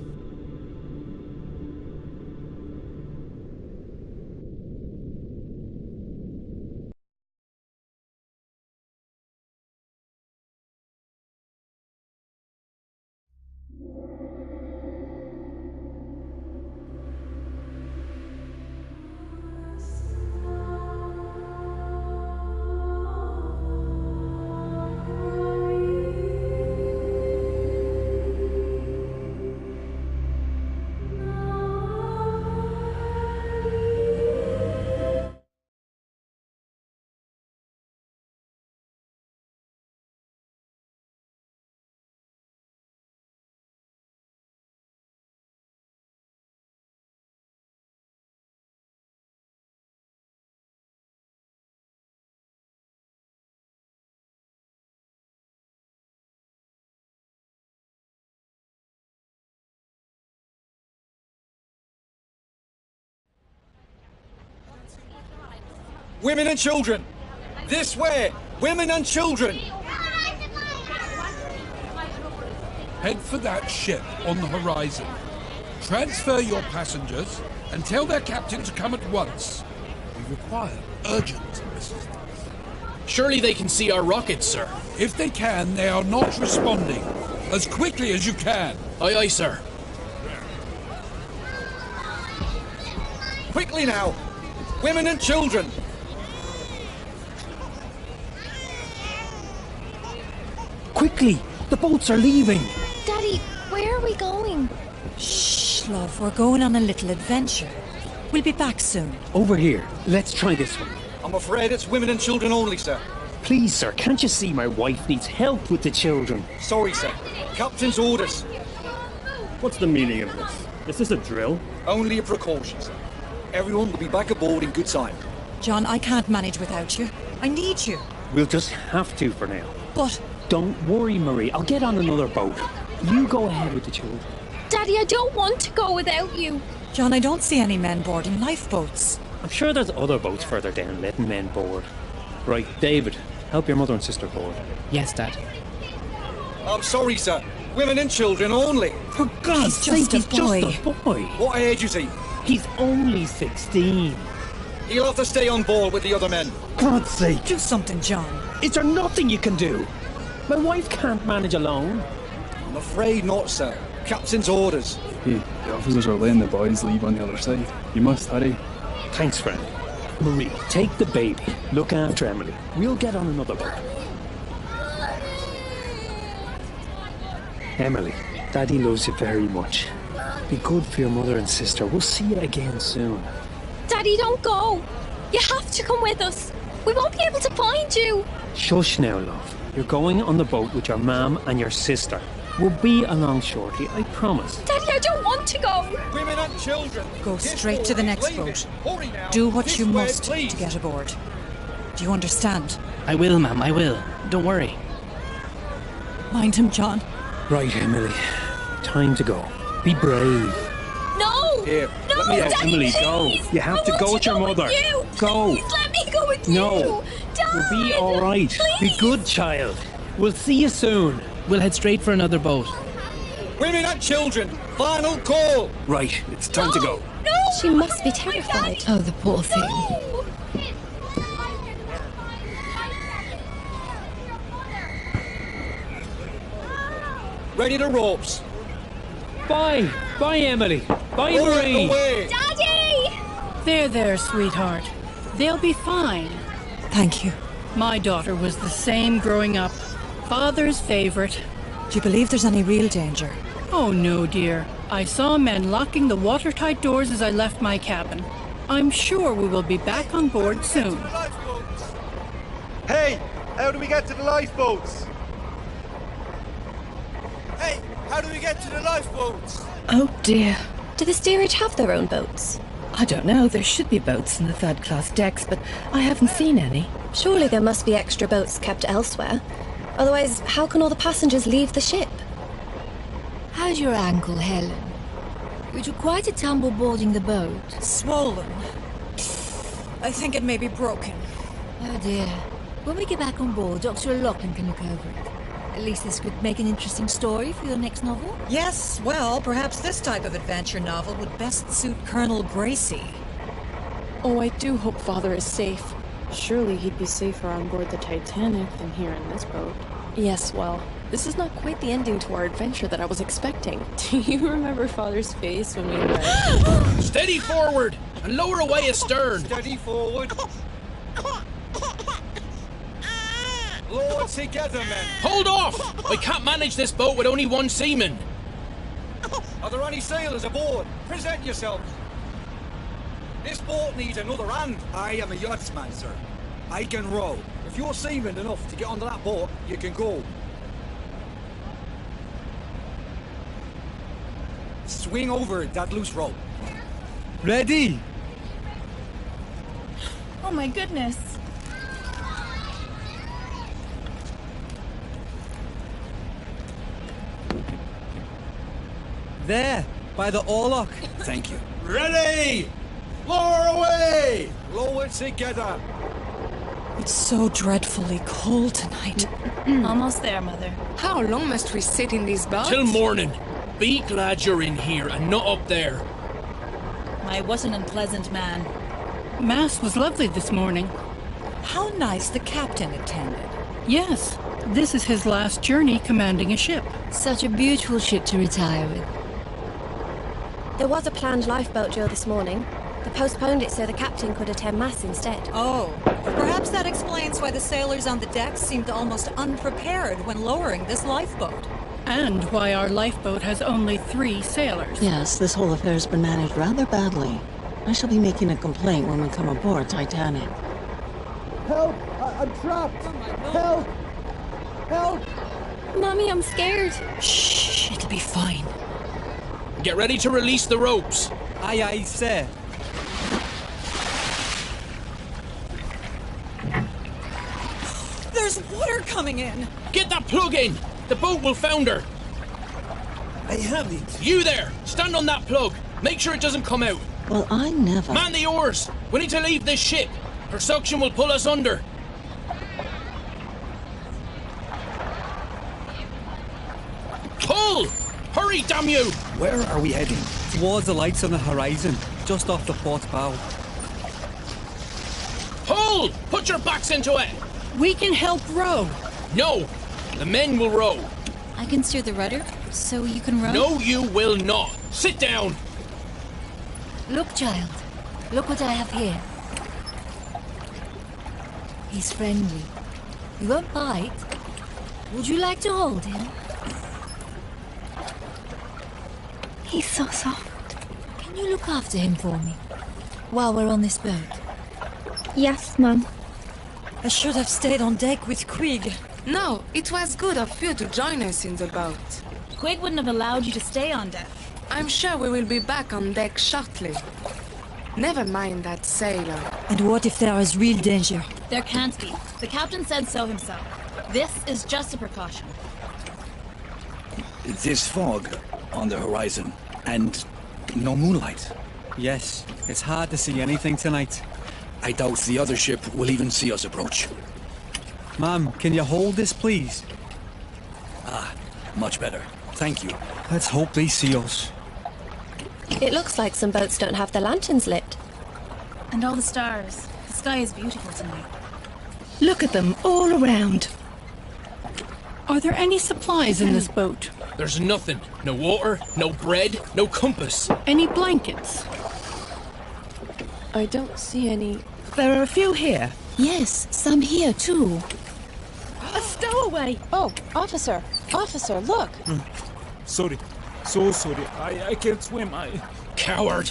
Women and children! This way! Women and children! Head for that ship on the horizon. Transfer your passengers and tell their captain to come at once. We require urgent assistance. Surely they can see our rockets, sir. If they can, they are not responding. As quickly as you can. Aye, aye, sir. Quickly now! Women and children! Quickly! The boats are leaving! Daddy, where are we going? Shh, love, we're going on a little adventure. We'll be back soon. Over here. Let's try this one. I'm afraid it's women and children only, sir. Please, sir, can't you see my wife needs help with the children? Sorry, sir. Captain's orders. What's the meaning of this? Is this a drill? Only a precaution, sir. Everyone will be back aboard in good time. John, I can't manage without you. I need you. We'll just have to for now. But... Don't worry, Marie. I'll get on another boat. You go ahead with the children. Daddy, I don't want to go without you. John, I don't see any men boarding lifeboats. I'm sure there's other boats further down letting men board. Right, David, help your mother and sister board. Yes, Dad. I'm sorry, sir. Women and children only. For God's sake, he's just a boy. What age is he? He's only 16. He'll have to stay on board with the other men. God's sake. Do something, John. Is there nothing you can do? My wife can't manage alone. I'm afraid not, sir. Captain's orders. Hey, the officers are letting the boys leave on the other side. You must hurry. Thanks, friend. Marie, take the baby. Look after Emily. We'll get on another boat. Emily, Daddy loves you very much. Be good for your mother and sister. We'll see you again soon. Daddy, don't go. You have to come with us. We won't be able to find you. Shush now, love. You're going on the boat with your mum and your sister. We'll be along shortly, I promise. Daddy, I don't want to go. Women and children. Go straight to the next boat. Do what you must to get aboard. Do you understand? I will, ma'am, I will. Don't worry. Mind him, John. Right, Emily. Time to go. Be brave. No! Here, no, let me Daddy, Emily, please. go. You have to go with your mother. You. Go. Please let me go with No. you. Dad, We'll be all right. please. Be good, child. We'll see you soon. We'll head straight for another boat. Women and children. Final call. Right, it's time to go. No! She must be terrified. Oh, the poor thing. No. Ready to ropes. Bye. Bye, Emily. Bye, Marie. Away. Daddy! There, sweetheart. They'll be fine. Thank you. My daughter was the same growing up. Father's favourite. Do you believe there's any real danger? Oh no, dear. I saw men locking the watertight doors as I left my cabin. I'm sure we will be back on board soon. Hey, how do we get to the lifeboats? Hey, how do we get to the lifeboats? Oh dear. Do the steerage have their own boats? I don't know. There should be boats in the third-class decks, but I haven't seen any. Surely there must be extra boats kept elsewhere. Otherwise, how can all the passengers leave the ship? How's your ankle, Helen? You took quite a tumble boarding the boat. Swollen. I think it may be broken. Oh dear. When we get back on board, Dr. O'Loughlin can look over it. At least this could make an interesting story for your next novel. Yes, well, perhaps this type of adventure novel would best suit Colonel Gracie. Oh, I do hope Father is safe. Surely he'd be safer on board the Titanic than here in this boat. Yes, well, this is not quite the ending to our adventure that I was expecting. Do you remember Father's face when we arrived? Steady forward and lower away astern. Steady forward. Lower together, men. Hold off! I can't manage this boat with only one seaman. Are there any sailors aboard? Present yourselves. This boat needs another hand. I am a yachtsman, sir. I can row. If you're seaman enough to get onto that boat, you can go. Swing over that loose rope. Ready? Oh my goodness. There, by the oarlock. Thank you. Ready! Lower away! Lower together. It's so dreadfully cold tonight. Almost there, Mother. How long must we sit in these boats? Till morning. Be glad you're in here and not up there. I was an unpleasant man. Mass was lovely this morning. How nice the captain attended. Yes, this is his last journey commanding a ship. Such a beautiful ship to retire with. There was a planned lifeboat drill this morning. They postponed it so the captain could attend Mass instead. Oh, perhaps that explains why the sailors on the deck seemed almost unprepared when lowering this lifeboat. And why our lifeboat has only 3 sailors. Yes, this whole affair has been managed rather badly. I shall be making a complaint when we come aboard Titanic. Help! I'm trapped! Help! Help! Mommy, I'm scared. Shh, it'll be fine. Get ready to release the ropes. Aye, aye, sir. There's water coming in. Get that plug in. The boat will founder. I have it. You there. Stand on that plug. Make sure it doesn't come out. Well, I never... Man the oars. We need to leave this ship. Her suction will pull us under. Pull! Hurry, damn you! Where are we heading? Towards the lights on the horizon, just off the port bow. Pull! Put your backs into it! We can help row. No! The men will row. I can steer the rudder, so you can row? No, you will not. Sit down! Look, child. Look what I have here. He's friendly. He won't bite. Would you like to hold him? He's so soft. Can you look after him for me? While we're on this boat? Yes, Mum. I should have stayed on deck with Quig. No, it was good of you to join us in the boat. Quig wouldn't have allowed you to stay on deck. I'm sure we will be back on deck shortly. Never mind that sailor. And what if there is real danger? There can't be. The captain said so himself. This is just a precaution. This fog on the horizon and no moonlight. Yes, it's hard to see anything tonight. I doubt the other ship will even see us approach. Ma'am, can you hold this, please? Ah, much better. Thank you. Let's hope they see us. It looks like some boats don't have their lanterns lit. And all the stars. The sky is beautiful tonight. Look at them all around. Are there any supplies in this boat? There's nothing. No water, no bread, no compass. Any blankets? I don't see any. There are a few here. Yes, some here too. A stowaway! Oh, officer! Officer, look! Sorry. so sorry. I can't swim. Coward!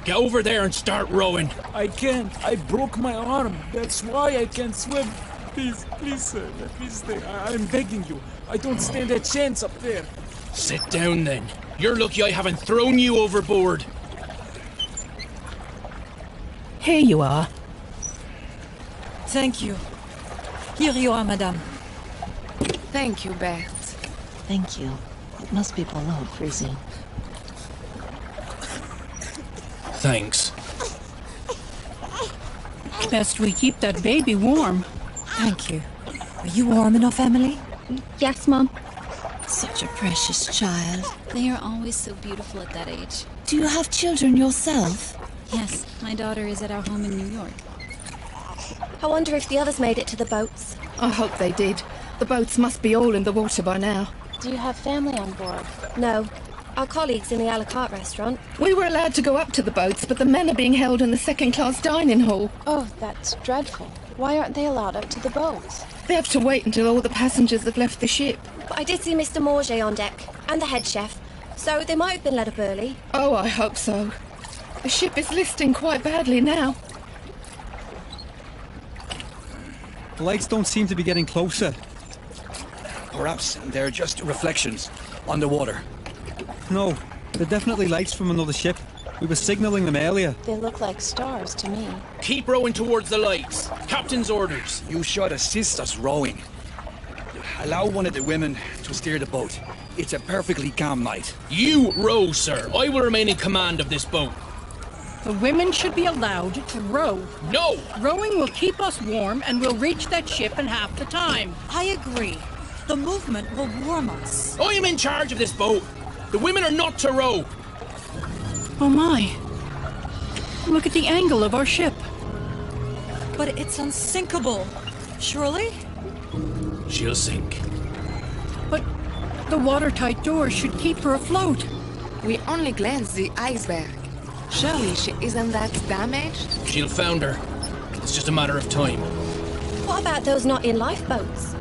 Get over there and start rowing. I can't. I broke my arm. That's why I can't swim. Please, sir. Please stay. I'm begging you. I don't stand a chance up there. Sit down then. You're lucky I haven't thrown you overboard. Here you are. Thank you. Here you are, madame. Thank you, Beth. Thank you. It must be below freezing. Thanks. Best we keep that baby warm. Thank you. Are you warm enough, Emily? Yes, Mum. Such a precious child. They are always so beautiful at that age. Do you have children yourself? Yes, my daughter is at our home in New York. I wonder if the others made it to the boats. I hope they did. The boats must be all in the water by now. Do you have family on board? No. Our colleagues in the a la carte restaurant. We were allowed to go up to the boats, but the men are being held in the second-class dining hall. Oh, that's dreadful. Why aren't they allowed up to the boats? They have to wait until all the passengers have left the ship. But I did see Mr. Morget on deck, and the head chef, so they might have been let up early. Oh, I hope so. The ship is listing quite badly now. The lights don't seem to be getting closer. Perhaps they're just reflections on the water. No, they're definitely lights from another ship. We were signalling them earlier. They look like stars to me. Keep rowing towards the lights. Captain's orders. You should assist us rowing. Allow one of the women to steer the boat. It's a perfectly calm night. You row, sir. I will remain in command of this boat. The women should be allowed to row. No! Rowing will keep us warm and we'll reach that ship in half the time. I agree. The movement will warm us. I am in charge of this boat. The women are not to row. Oh my. Look at the angle of our ship. But it's unsinkable. Surely? She'll sink. But the watertight doors should keep her afloat. We only glanced the iceberg. Surely she isn't that damaged? She'll founder. It's just a matter of time. What about those not in lifeboats?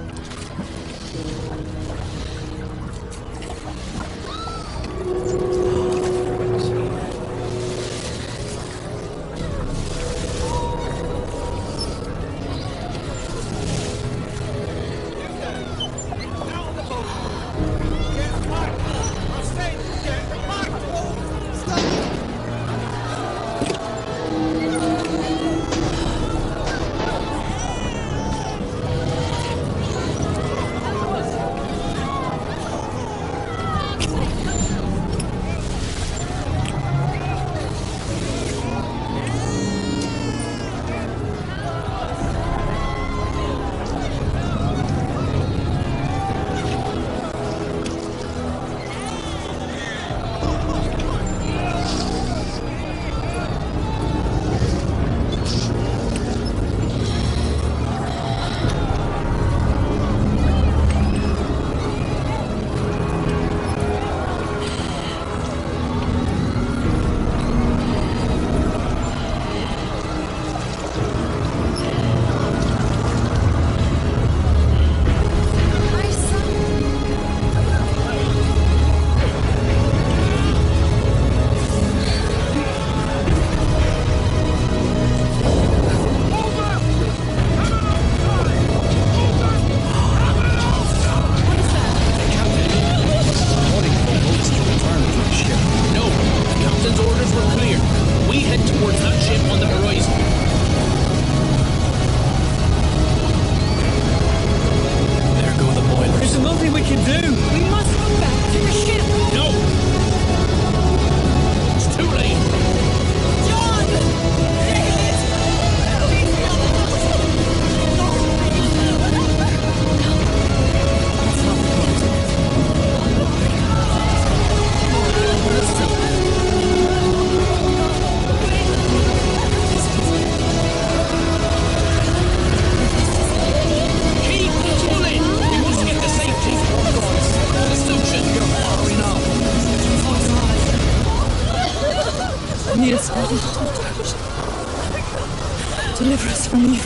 Deliver us from you.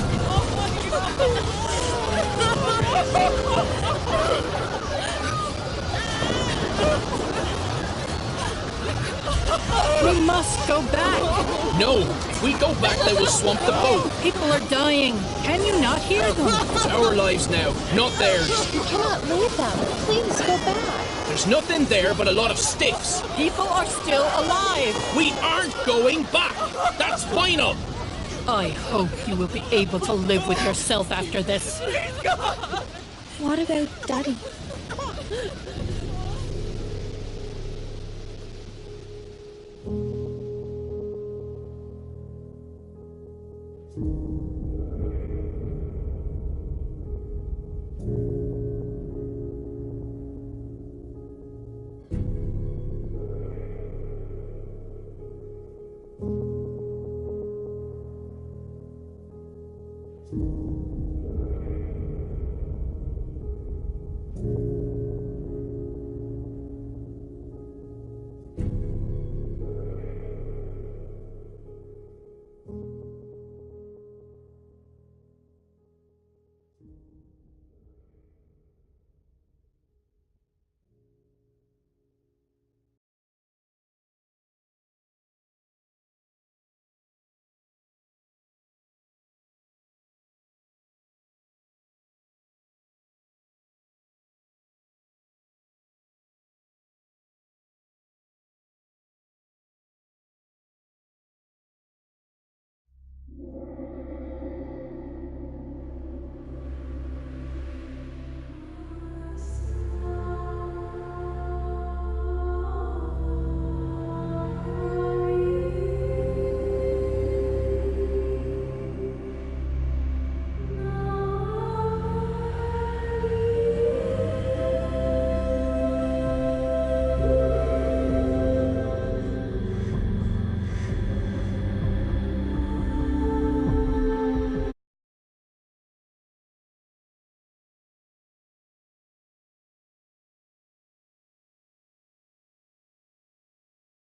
We must go back. No, if we go back, they will swamp the boat. People are dying. Can you not hear them? It's our lives now, not theirs. You cannot leave them. Please go back. There's nothing there but a lot of sticks. People are still alive. We aren't going back. That's final. I hope you will be able to live with yourself after this. What about Daddy?